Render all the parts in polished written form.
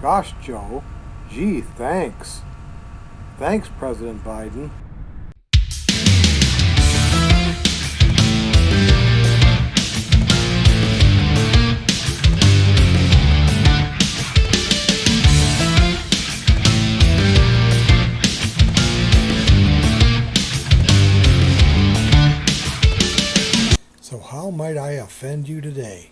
Gosh, Joe. Gee, thanks. Thanks, President Biden. So how might I offend you today?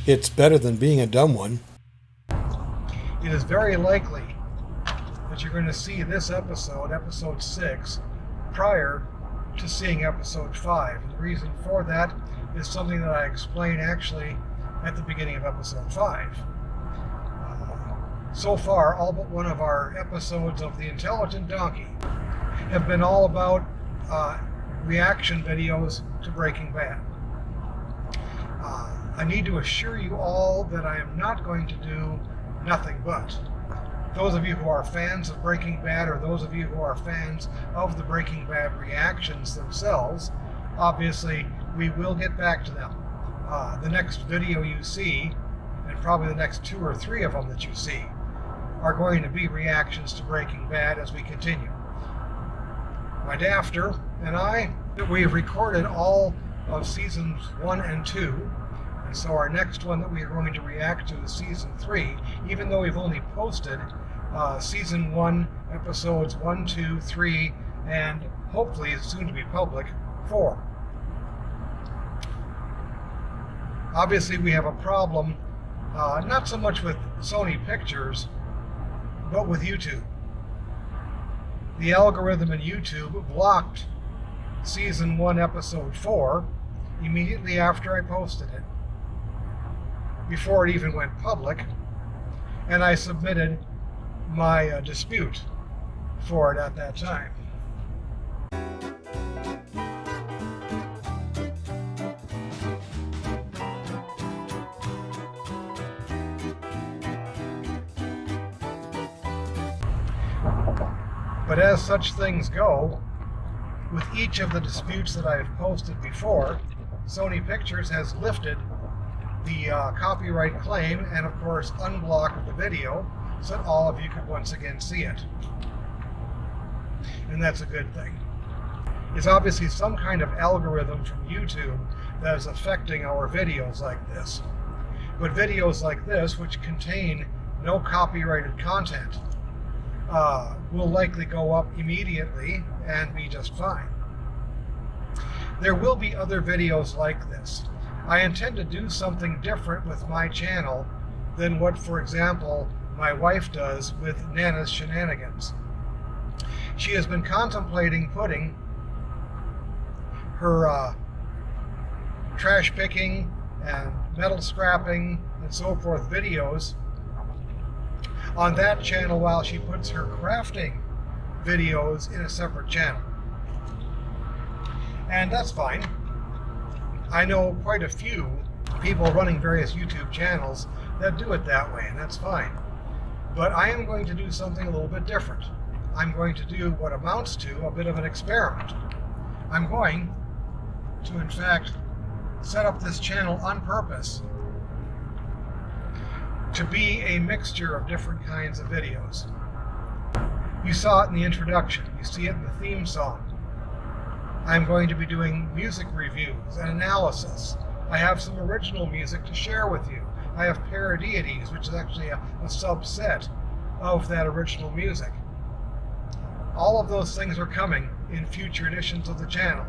It's better than being a dumb one. It is very likely that you're going to see this episode, episode 6, prior to seeing episode 5. And the reason for that is something that I explain actually at the beginning of episode 5. So far, all but one of our episodes of The Intelligent Donkey have been all about reaction videos to Breaking Bad. I need to assure you all that I am not going to do nothing but. Those of you who are fans of Breaking Bad, or those of you who are fans of the Breaking Bad reactions themselves, obviously we will get back to them. The next video you see, and probably the next 2 or 3 of them that you see, are going to be reactions to Breaking Bad as we continue. My Dafter and I, we have recorded all of seasons 1 and 2. And so our next one that we are going to react to is season 3, even though we've only posted season 1, episodes 1, 2, 3, and hopefully soon to be public, 4. Obviously we have a problem, not so much with Sony Pictures, but with YouTube. The algorithm in YouTube blocked season 1, episode 4 immediately after I posted it, before it even went public, and I submitted my dispute for it at that time. But as such things go, with each of the disputes that I've posted before, Sony Pictures has lifted the copyright claim and, of course, unblocked the video so that all of you could once again see it. And that's a good thing. It's obviously some kind of algorithm from YouTube that is affecting our videos like this. But videos like this, which contain no copyrighted content, will likely go up immediately and be just fine. There will be other videos like this. I intend to do something different with my channel than what, for example, my wife does with Nana's Shenanigans. She has been contemplating putting her trash picking and metal scrapping and so forth videos on that channel while she puts her crafting videos in a separate channel. And that's fine. I know quite a few people running various YouTube channels that do it that way, and that's fine. But I am going to do something a little bit different. I'm going to do what amounts to a bit of an experiment. I'm going to, in fact, set up this channel on purpose to be a mixture of different kinds of videos. You saw it in the introduction. You see it in the theme song. I'm going to be doing music reviews and analysis. I have some original music to share with you. I have Parodeities, which is actually a subset of that original music. All of those things are coming in future editions of the channel.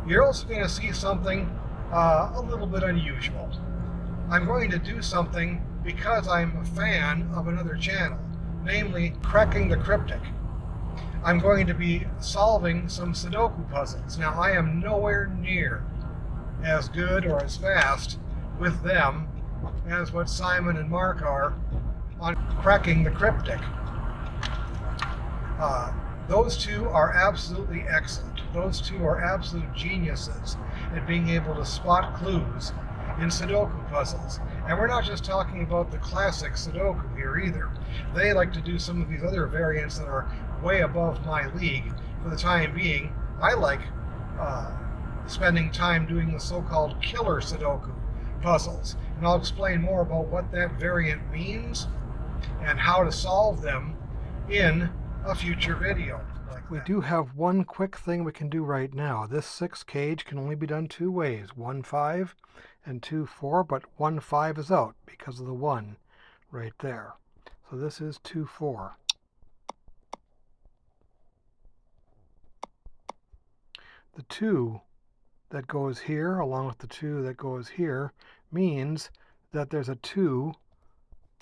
You're also going to see something a little bit unusual. I'm going to do something because I'm a fan of another channel, namely Cracking the Cryptic. I'm going to be solving some Sudoku puzzles. Now, I am nowhere near as good or as fast with them as what Simon and Mark are on Cracking the Cryptic. Those two are absolutely excellent. Those two are absolute geniuses at being able to spot clues in Sudoku puzzles. And we're not just talking about the classic Sudoku here either. They like to do some of these other variants that are way above my league. For the time being, I like spending time doing the so-called killer Sudoku puzzles. And I'll explain more about what that variant means and how to solve them in a future video. We do have one quick thing we can do right now. This 6 cage can only be done 2 ways, 1-5 and 2-4, but 1-5 is out because of the 1 right there. So this is 2-4. The 2 that goes here along with the 2 that goes here means that there's a 2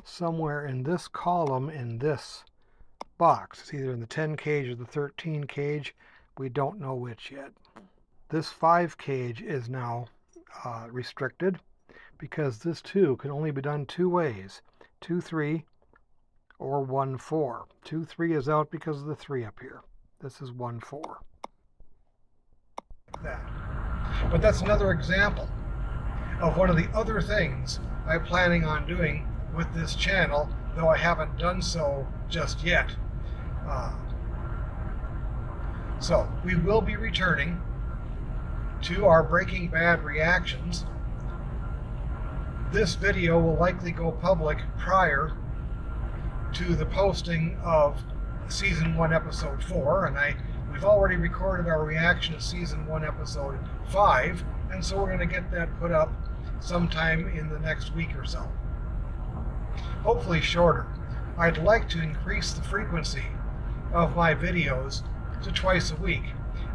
somewhere in this column in this box. It's either in the 10 cage or the 13 cage. We don't know which yet. This 5 cage is now restricted because this 2 can only be done 2 ways, 2-3 or 1-4. 2-3 is out because of the 3 up here. This is 1-4. But that's another example of one of the other things I'm planning on doing with this channel, though I haven't done so just yet. So we will be returning to our Breaking Bad reactions. This video will likely go public prior to the posting of Season 1, Episode 4, and we've already recorded our reaction to Season 1, Episode 5, and so we're going to get that put up sometime in the next week or so. Hopefully shorter. I'd like to increase the frequency of my videos to twice a week.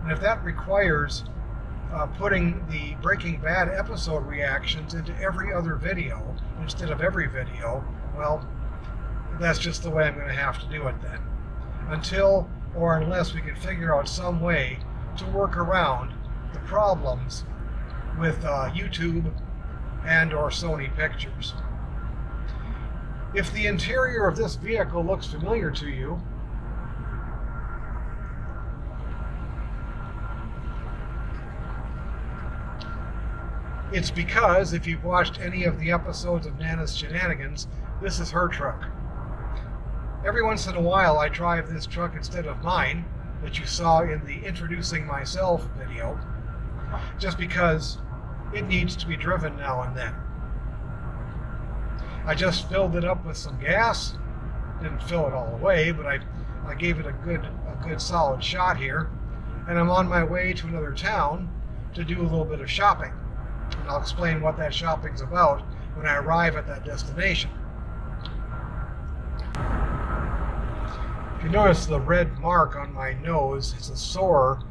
And if that requires putting the Breaking Bad episode reactions into every other video instead of every video, well, that's just the way I'm going to have to do it then. Until or unless we can figure out some way to work around the problems with YouTube and or Sony Pictures. If the interior of this vehicle looks familiar to you, it's because if you've watched any of the episodes of Nana's Shenanigans, this is her truck. Every once in a while I drive this truck instead of mine that you saw in the Introducing Myself video, just because it needs to be driven now and then. I just filled it up with some gas. Didn't fill it all the way, but I gave it a good solid shot here. And I'm on my way to another town to do a little bit of shopping. And I'll explain what that shopping's about when I arrive at that destination. If you notice the red mark on my nose, it's a sore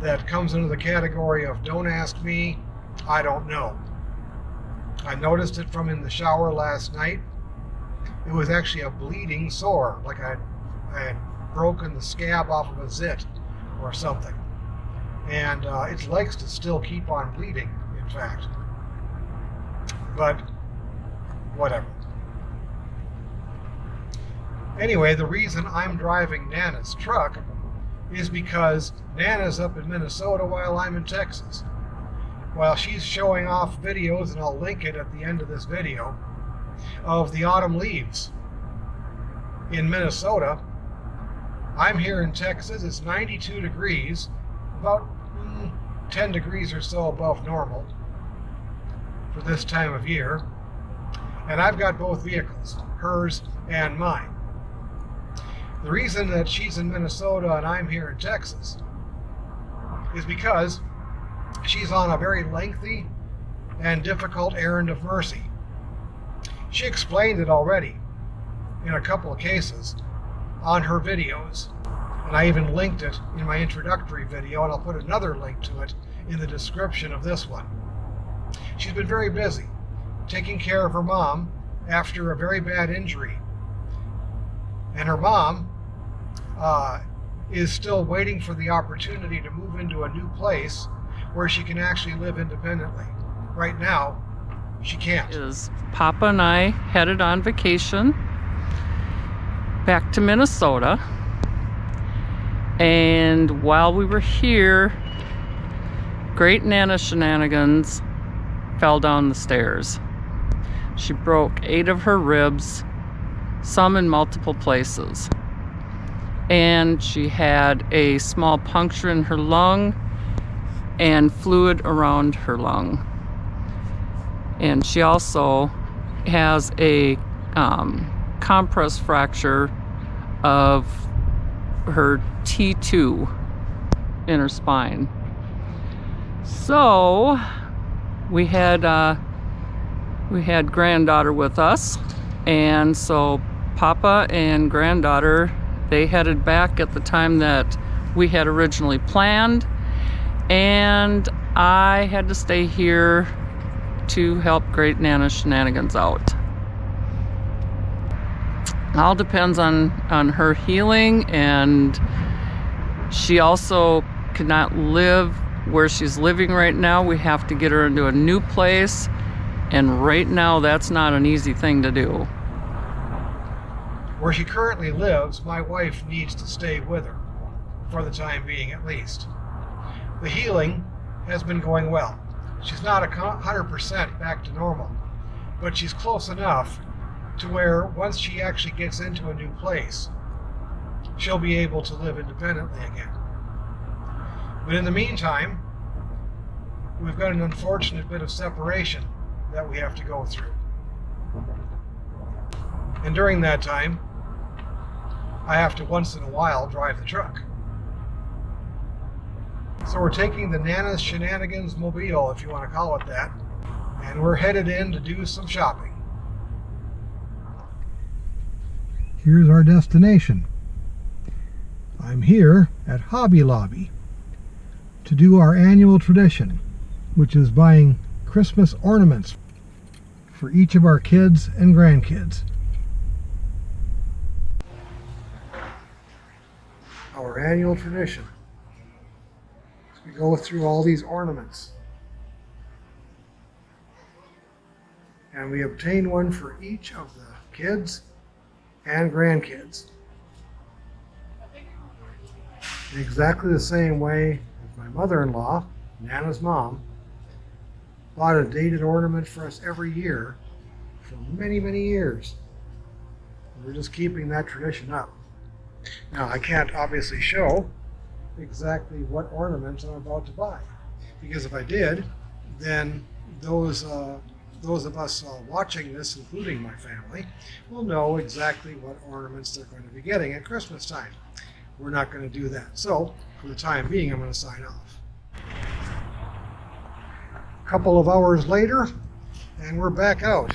that comes into the category of don't ask me, I don't know. I noticed it from in the shower last night. It was actually a bleeding sore, like I had broken the scab off of a zit or something. And it likes to still keep on bleeding, in fact. But whatever. Anyway, the reason I'm driving Nana's truck is because Nana's up in Minnesota while I'm in Texas. While she's showing off videos, and I'll link it at the end of this video, of the autumn leaves in Minnesota, I'm here in Texas. It's 92 degrees, about 10 degrees or so above normal for this time of year. And I've got both vehicles, hers and mine. The reason that she's in Minnesota and I'm here in Texas is because she's on a very lengthy and difficult errand of mercy. She explained it already in a couple of cases on her videos, and I even linked it in my introductory video, and I'll put another link to it in the description of this one. She's been very busy taking care of her mom after a very bad injury, and her mom is still waiting for the opportunity to move into a new place where she can actually live independently. Right now, she can't. Papa and I headed on vacation back to Minnesota, and while we were here, Great Nana Shenanigans fell down the stairs. She broke 8 of her ribs, some in multiple places. And she had a small puncture in her lung and fluid around her lung. And she also has a compress fracture of her T2 in her spine. So we had granddaughter with us, and so Papa and granddaughter, they headed back at the time that we had originally planned, and I had to stay here to help Great Nana Shenanigans out. All depends on her healing, and she also cannot live where she's living right now. We have to get her into a new place, and right now that's not an easy thing to do. Where she currently lives, my wife needs to stay with her, for the time being at least. The healing has been going well. She's not 100% back to normal, but she's close enough to where once she actually gets into a new place, she'll be able to live independently again. But in the meantime, we've got an unfortunate bit of separation that we have to go through. And during that time, I have to once in a while drive the truck. So we're taking the Nana's Shenanigans mobile, if you want to call it that, and we're headed in to do some shopping. Here's our destination. I'm here at Hobby Lobby to do our annual tradition, which is buying Christmas ornaments for each of our kids and grandkids. Our annual tradition. We go through all these ornaments, and we obtain one for each of the kids and grandkids in exactly the same way as my mother-in-law, Nana's mom, bought a dated ornament for us every year for many, many years. We're just keeping that tradition up. Now, I can't obviously show exactly what ornaments I'm about to buy, because if I did, then those of us watching this, including my family, will know exactly what ornaments they're going to be getting at Christmas time. We're not going to do that. So, for the time being, I'm going to sign off. A couple of hours later, and we're back out.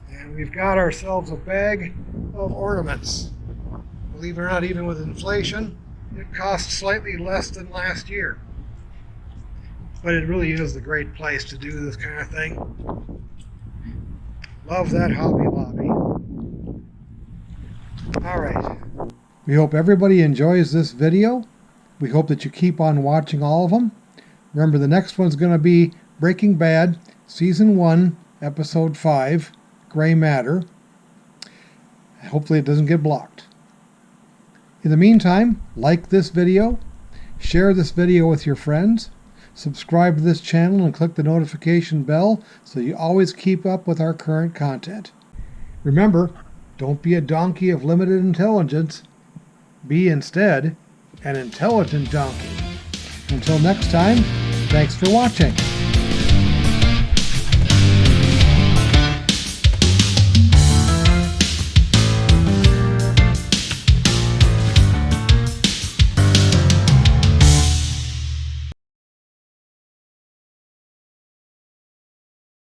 And we've got ourselves a bag of ornaments. Believe it or not, even with inflation, it costs slightly less than last year. But it really is the great place to do this kind of thing. Love that Hobby Lobby. All right. We hope everybody enjoys this video. We hope that you keep on watching all of them. Remember, the next one's going to be Breaking Bad, Season 1, Episode 5, Gray Matter. Hopefully it doesn't get blocked. In the meantime, like this video, share this video with your friends, subscribe to this channel and click the notification bell so you always keep up with our current content. Remember, don't be a donkey of limited intelligence. Be instead an intelligent donkey. Until next time, thanks for watching.